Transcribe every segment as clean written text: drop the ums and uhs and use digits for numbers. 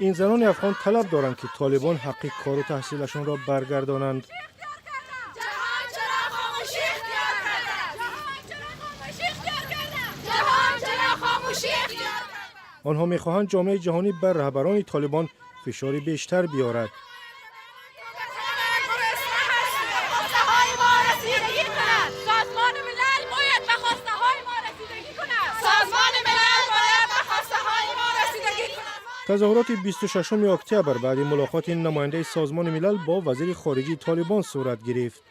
این زنان افغان طلب دارند که طالبان حق کار و تحصیلشان را برگردانند. آنها می‌خواهند جامعه جهانی بر رهبران طالبان فشاری بیشتر بیارد. تظاهرات 26 اکتبر بعد ملاقات نماینده سازمان ملل با وزیر خارجه طالبان صورت گرفت.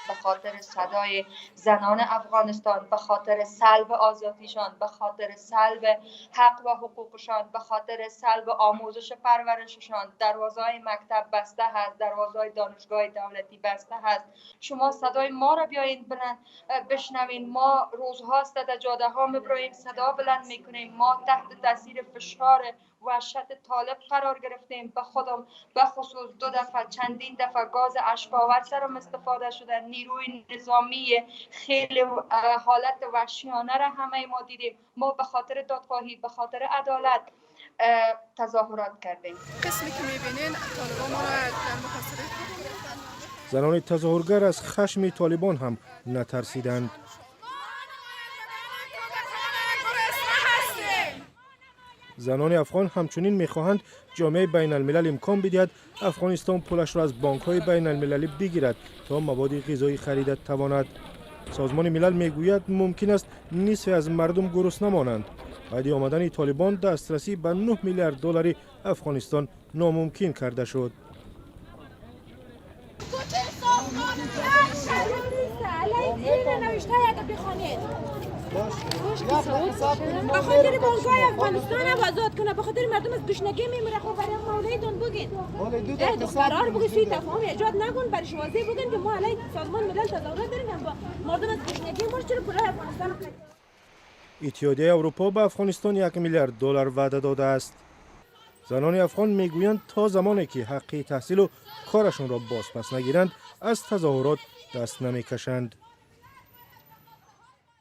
به خاطر صدای زنان افغانستان، به خاطر سلب آزادیشان، به خاطر سلب حق و حقوقشان، به خاطر سلب آموزش پرورششان، دروازه‌های مکتب بسته هست، دروازه‌های دانشگاه دولتی بسته هست. شما صدای ما را بیاین بشنوین. ما روزهاست در جاده ها میبرویم، صدا بلند میکنیم. ما تحت تاثیر فشار وحشت طالب قرار گرفتیم. به خودم به خصوص چندین دفعه گاز اشک‌آور سرم استفاده شده. نیروی نظامی خیلی حالت وحشیانه را همه ما دیدیم. ما به خاطر دادخواهی، به خاطر عدالت تظاهرات کردیم. قسمی که می‌بینین طالبان ما را در محاصره زنان تظاهرگر از خشم طالبان هم نترسیدند. زنان افغان همچنین می‌خواهند جامعه بین الملل امکان بدهد افغانستان پولش را از بانک‌های بین المللی بگیرد تا مواد غذایی خرید تواند. سازمان ملل میگوید ممکن است نصف از مردم گرسنه مانند. بعد آمدن طالبان دسترسی به 9 میلیارد دلار افغانستان ناممکن کرده شد. به خاطر بانک‌های افغانستان آزاد کنه، به خاطر مردم از گشنگی میمیره. خب برای مولایتون بگین، قرار بگین سوی تفاهم ایجاد نکن، برای شوازی بگین که ما علیه سازمان ملل تظاهرات داریم با مردم از گشنگی مرد. چرا پولای افغانستان اتحادیه اروپا به افغانستان 1 میلیارد دلار وعده داده است. زنان افغان میگویند تا زمانی که حق تحصیل و کارشون را باز پس نگیرند از تظاهرات دست نمیکشند.